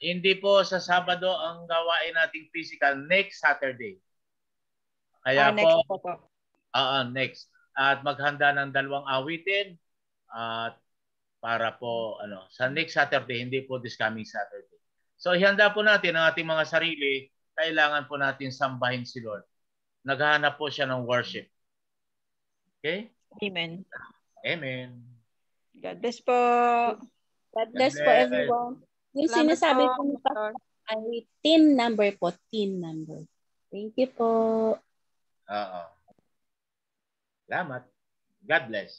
Speaker 2: Hindi po sa Sabado ang gawain nating physical, next Saturday. Kaya
Speaker 1: next
Speaker 2: po. Next. At maghanda ng 2 awitin at para po sa next Saturday, hindi po this coming Saturday. So ihanda po natin ang ating mga sarili, kailangan po natin sambahin si Lord. Naghahanap po siya ng worship. Okay?
Speaker 1: Amen.
Speaker 2: Amen.
Speaker 1: God bless po.
Speaker 5: God bless po everyone. Yung sinasabi po ni Pastor ay TIN number po. TIN number. Thank you po.
Speaker 2: Salamat. God bless.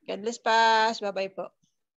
Speaker 1: God bless, Pas. Bye-bye po.